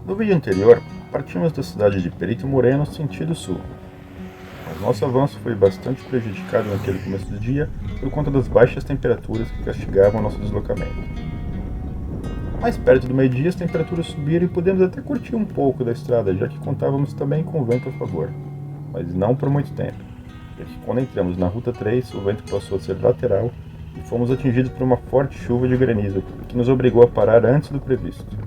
No vídeo anterior, partimos da cidade de Perito Moreno, sentido sul. Mas nosso avanço foi bastante prejudicado naquele começo do dia por conta das baixas temperaturas que castigavam nosso deslocamento. Mais perto do meio-dia, as temperaturas subiram e pudemos até curtir um pouco da estrada, já que contávamos também com vento a favor. Mas não por muito tempo, já que quando entramos na Ruta 3, o vento passou a ser lateral e fomos atingidos por uma forte chuva de granizo, que nos obrigou a parar antes do previsto.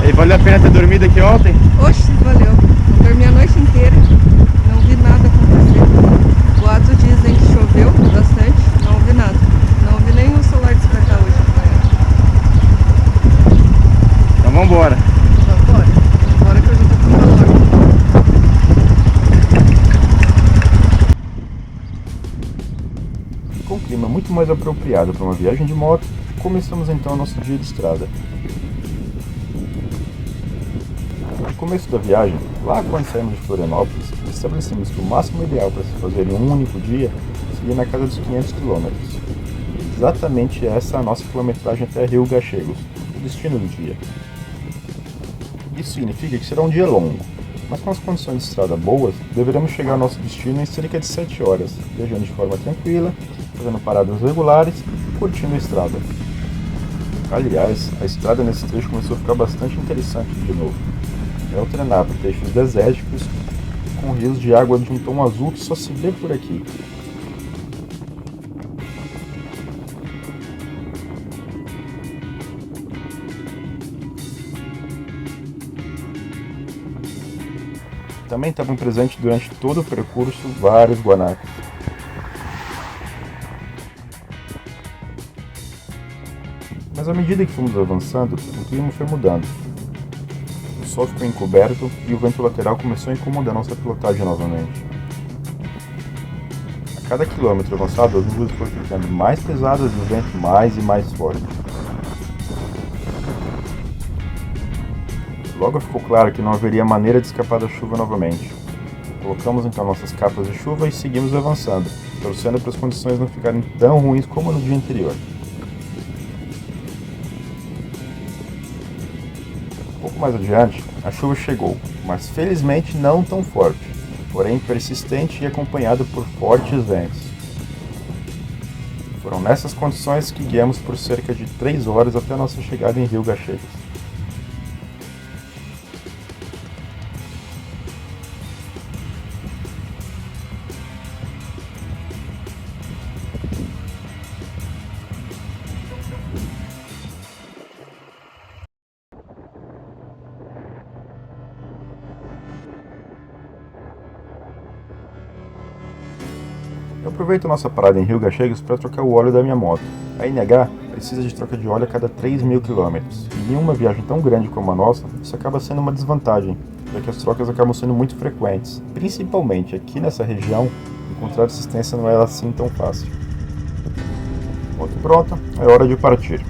E valeu a pena ter dormido aqui ontem? Oxe, valeu. Eu dormi a noite inteira, não vi nada acontecer. Boatos dizem que choveu bastante, não vi nada. Não vi nem o celular despertar hoje de manhã. Então vambora. Vambora. Bora que eu já tô com calor. Com um clima muito mais apropriado para uma viagem de moto, começamos então nosso dia de estrada. No começo da viagem, lá quando saímos de Florianópolis, estabelecemos que o máximo ideal para se fazer em um único dia seria na casa dos 500 km. Exatamente essa a nossa quilometragem até Rio Gachegos, o destino do dia. Isso significa que será um dia longo, mas com as condições de estrada boas, deveremos chegar ao nosso destino em cerca de 7 horas, viajando de forma tranquila, fazendo paradas regulares e curtindo a estrada. Aliás, a estrada nesse trecho começou a ficar bastante interessante de novo. É alternava trechos desérticos com rios de água de um tom azul que só se vê por aqui. Também estavam presentes durante todo o percurso vários guanacos. Mas à medida que fomos avançando, o clima foi mudando. O sol ficou encoberto e o vento lateral começou a incomodar nossa pilotagem novamente. A cada quilômetro avançado, as nuvens foram ficando mais pesadas e o vento mais e mais forte. Logo ficou claro que não haveria maneira de escapar da chuva novamente. Colocamos então nossas capas de chuva e seguimos avançando, torcendo para as condições não ficarem tão ruins como no dia anterior. Um pouco mais adiante, a chuva chegou, mas felizmente não tão forte, porém persistente e acompanhada por fortes ventos. Foram nessas condições que guiamos por cerca de 3 horas até a nossa chegada em Rio Gachegos. Eu aproveito a nossa parada em Rio Gachegos para trocar o óleo da minha moto. A NH precisa de troca de óleo a cada 3.000 km, e em uma viagem tão grande como a nossa, isso acaba sendo uma desvantagem, já que as trocas acabam sendo muito frequentes. Principalmente aqui nessa região, encontrar assistência não é assim tão fácil. Moto pronta, é hora de partir.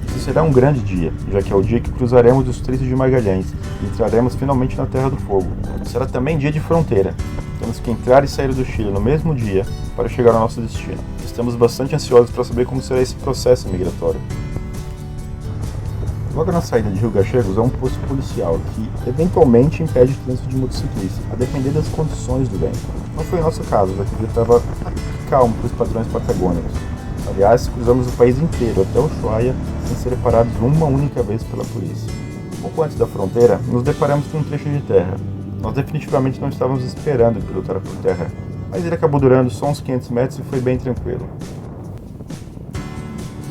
Esse será um grande dia, já que é o dia que cruzaremos o Estreito de Magalhães e entraremos finalmente na Terra do Fogo. Será também dia de fronteira. Temos que entrar e sair do Chile no mesmo dia para chegar ao nosso destino. Estamos bastante ansiosos para saber como será esse processo migratório. Logo na saída de Rio Gachegos há um posto policial que eventualmente impede o trânsito de motociclistas, a depender das condições do vento. Não foi o nosso caso, já que o dia estava calmo para os padrões patagônicos. Aliás, cruzamos o país inteiro até Ushuaia sem ser parados uma única vez pela polícia. Pouco antes da fronteira, nos deparamos com um trecho de terra. Nós definitivamente não estávamos esperando pilotar por terra, mas ele acabou durando só uns 500 metros e foi bem tranquilo.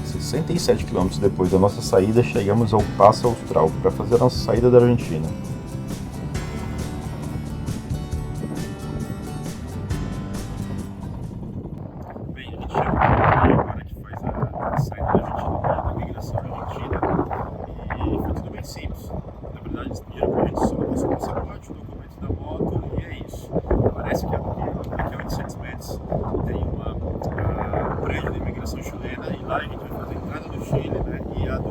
67 km depois da nossa saída, chegamos ao Passo Austral para fazer a nossa saída da Argentina. Bem, a gente chegou agora que faz a saída da Argentina, da migração argentina, e foi tudo bem simples. Na verdade, eles pediram para a gente só nosso passaporte, o documento da moto, e é isso. Parece que aqui a 800 metros tem um prédio da imigração chilena, e lá a gente vai fazer a entrada do Chile, né, e a do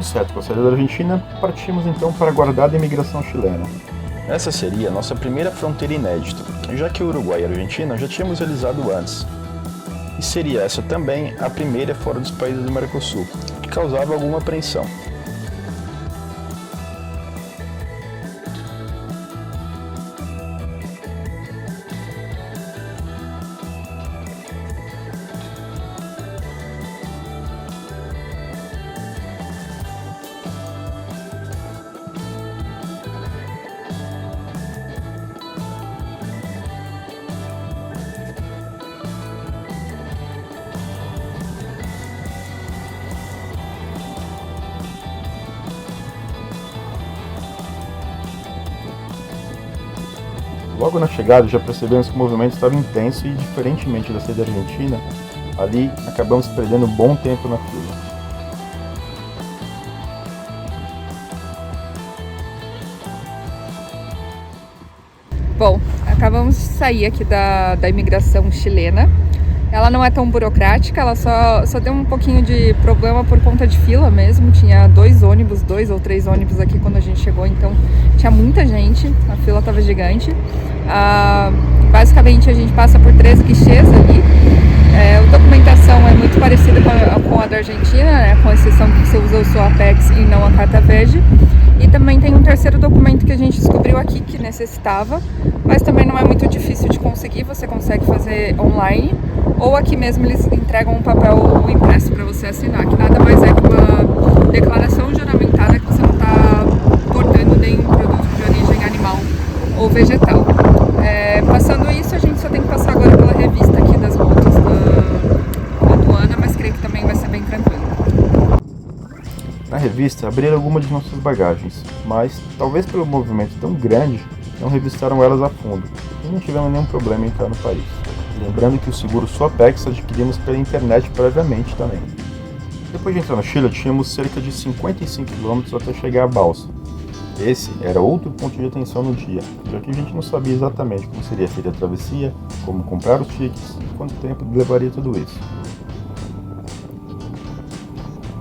Tudo certo com a saída da Argentina, partimos então para a aguardada imigração chilena. Essa seria a nossa primeira fronteira inédita, já que o Uruguai e a Argentina já tínhamos realizado antes. E seria essa também a primeira fora dos países do Mercosul, que causava alguma apreensão. Logo na chegada já percebemos que o movimento estava intenso e, diferentemente da saída argentina, ali acabamos perdendo um bom tempo na fila. Bom, acabamos de sair aqui da imigração chilena. Ela não é tão burocrática, ela só deu um pouquinho de problema por conta de fila mesmo. Tinha dois ou três ônibus aqui quando a gente chegou, então tinha muita gente, a fila estava gigante. Basicamente a gente passa por 3 guichês ali. A documentação é muito parecida com a da Argentina, né? Com exceção que você usa o seu Apex e não a carta verde. E também tem um terceiro documento que a gente descobriu aqui que necessitava, mas também não é muito difícil de conseguir, você consegue fazer online, ou aqui mesmo eles entregam um papel impresso para você assinar, que nada mais é que uma declaração juramentada que você não está portando nenhum produto de origem animal ou vegetal. Passando isso, a gente só tem que passar agora pela revista aqui das multas da aduana, mas creio que também vai ser bem tranquilo. Na revista abriram algumas de nossas bagagens, mas, talvez pelo movimento tão grande, não revistaram elas a fundo e não tivemos nenhum problema em entrar no país. Lembrando que o seguro Suapex adquirimos pela internet previamente também. Depois de entrar no Chile, tínhamos cerca de 55 km até chegar à balsa. Esse era outro ponto de atenção no dia, já que a gente não sabia exatamente como seria feita a travessia, como comprar os tickets e quanto tempo levaria tudo isso.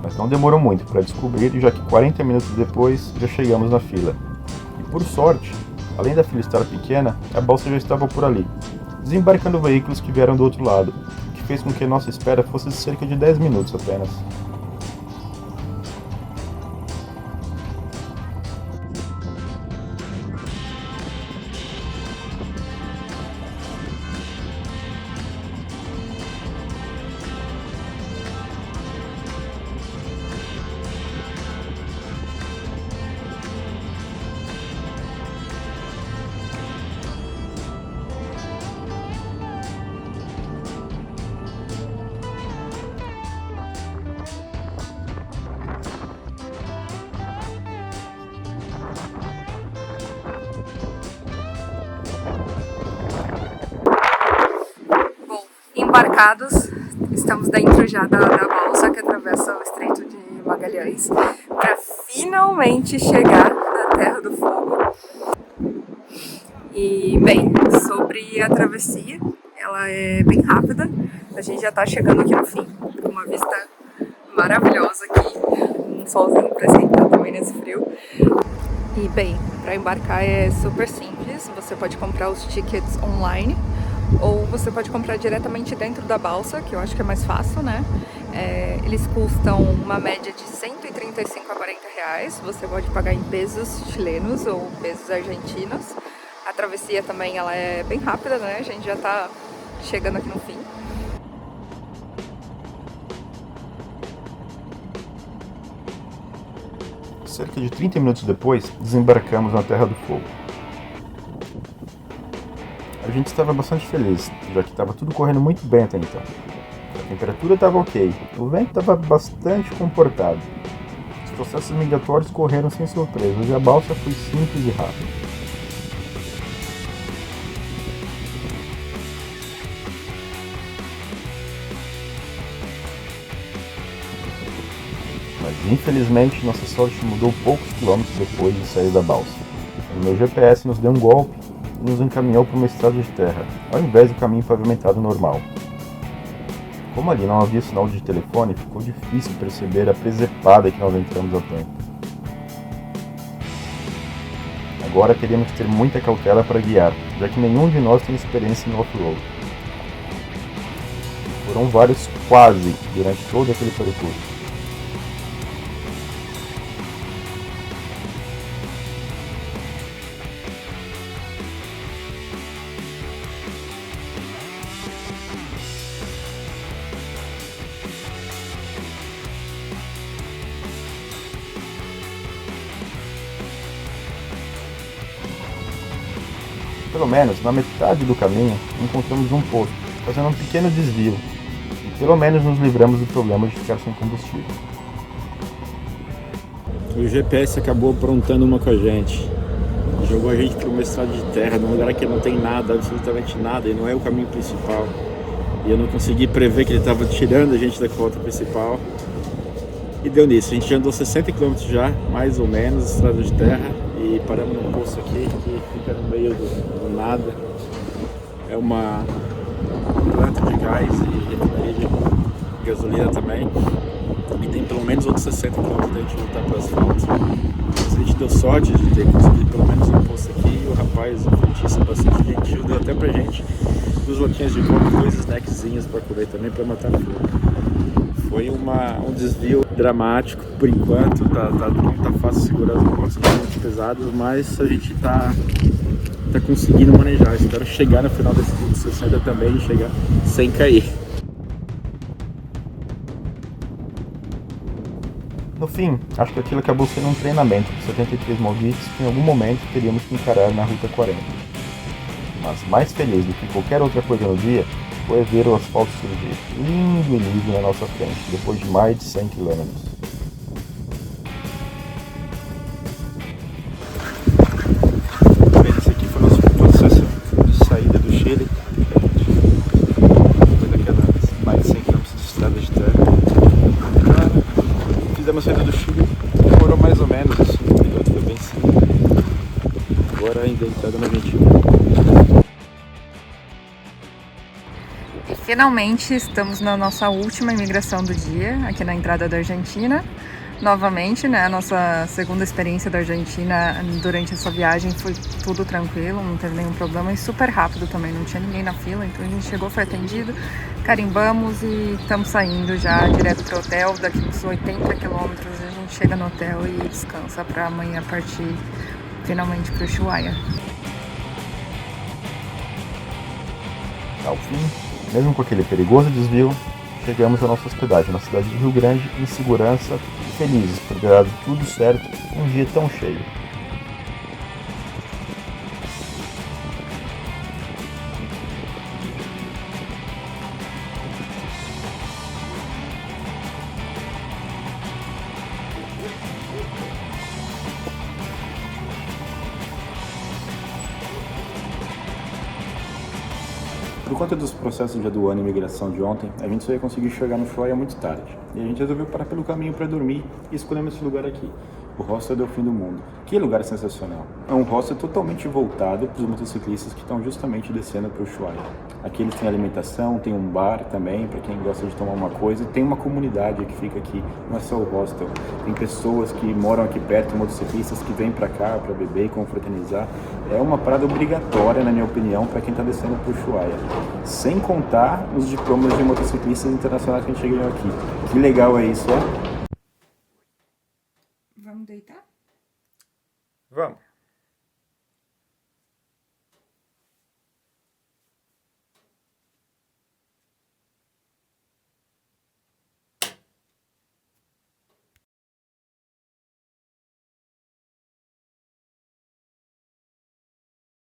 Mas não demorou muito para descobrir, já que 40 minutos depois já chegamos na fila. E por sorte, além da fila estar pequena, a balsa já estava por ali, desembarcando veículos que vieram do outro lado, o que fez com que a nossa espera fosse de cerca de 10 minutos apenas. Embarcados, estamos dentro já da balsa que atravessa o Estreito de Magalhães para finalmente chegar na Terra do Fogo. E bem, sobre a travessia, ela é bem rápida, a gente já está chegando aqui no fim, com uma vista maravilhosa aqui, um solzinho para esquentar também nesse frio. E bem, para embarcar é super simples, você pode comprar os tickets online, ou você pode comprar diretamente dentro da balsa, que eu acho que é mais fácil, né? Eles custam uma média de 135 a 40 reais, você pode pagar em pesos chilenos ou pesos argentinos. A travessia também ela é bem rápida, né? A gente já tá chegando aqui no fim. Cerca de 30 minutos depois, desembarcamos na Terra do Fogo. A gente estava bastante feliz, já que estava tudo correndo muito bem até então. A temperatura estava ok, o vento estava bastante comportado. Os processos migratórios correram sem surpresas e a balsa foi simples e rápida. Mas infelizmente nossa sorte mudou poucos quilômetros depois de sair da balsa. O meu GPS nos deu um golpe e nos encaminhou para uma estrada de terra, ao invés do caminho pavimentado normal. Como ali não havia sinal de telefone, ficou difícil perceber a presepada que nós entramos a tempo. Agora teríamos que ter muita cautela para guiar, já que nenhum de nós tem experiência em off-road. Foram vários quase durante todo aquele percurso. Pelo menos, na metade do caminho, encontramos um posto, fazendo um pequeno desvio, e pelo menos nos livramos do problema de ficar sem combustível. O GPS acabou aprontando uma com a gente. Jogou a gente por uma estrada de terra, num lugar que não tem nada, absolutamente nada, e não é o caminho principal. E eu não consegui prever que ele estava tirando a gente da rota principal. E deu nisso, a gente já andou 60 km já, mais ou menos, estrada de terra, e paramos num posto aqui que fica no meio do nada. É uma planta de gás e refinaria de gasolina também. E tem pelo menos outros 60 km da gente voltar para o asfalto. Mas a gente deu sorte de ter conseguido pelo menos um posto aqui, e o rapaz, o frentista, bastante gentil, deu até pra gente 2 latinhas de coca, 2 snackzinhos para comer também, para matar a fome. Foi um desvio dramático por enquanto, não tá fácil segurar os pontos, não muito pesados, mas a gente tá conseguindo manejar. Espero chegar no final desse vídeo 60 também e chegar sem cair. No fim, acho que aquilo acabou sendo um treinamento para 73 malditos que em algum momento teríamos que encarar na Ruta 40. Mas mais feliz do que qualquer outra coisa no dia foi ver o asfalto surgir, lindo e liso na nossa frente, depois de mais de 100 km. Esse aqui foi o nosso processo de saída do Chile, depois daquelas mais de 100 km de estrada de terra. Fizemos a saída do Chile, demorou mais ou menos assim, foi bem simples. Agora ainda entrada na Argentina. E finalmente estamos na nossa última imigração do dia, aqui na entrada da Argentina. Novamente, né, a nossa segunda experiência da Argentina durante essa viagem foi tudo tranquilo, não teve nenhum problema e super rápido também, não tinha ninguém na fila, então a gente chegou, foi atendido, carimbamos e estamos saindo já direto para o hotel. Daqui uns 80 quilômetros a gente chega no hotel e descansa para amanhã partir finalmente para o Ushuaia. Ao fim, mesmo com aquele perigoso desvio, chegamos à nossa hospedagem na cidade de Rio Grande em segurança e felizes por ter dado tudo certo num dia tão cheio. Por conta dos processos de aduana e imigração de ontem, a gente só ia conseguir chegar no Ushuaia muito tarde. E a gente resolveu parar pelo caminho para dormir e escolhemos esse lugar aqui, o Hostel do Fim do Mundo. Que lugar sensacional! É um hostel totalmente voltado para os motociclistas que estão justamente descendo para o Ushuaia. Aqui eles têm alimentação, tem um bar também para quem gosta de tomar uma coisa, e tem uma comunidade que fica aqui, não é só o hostel. Tem pessoas que moram aqui perto, motociclistas que vêm para cá para beber e confraternizar. É uma parada obrigatória, na minha opinião, para quem está descendo para o Ushuaia. Sem contar os diplomas de motociclistas internacionais que a gente ganhou aqui. Que legal é isso, ó! Vamos deitar? Vamos!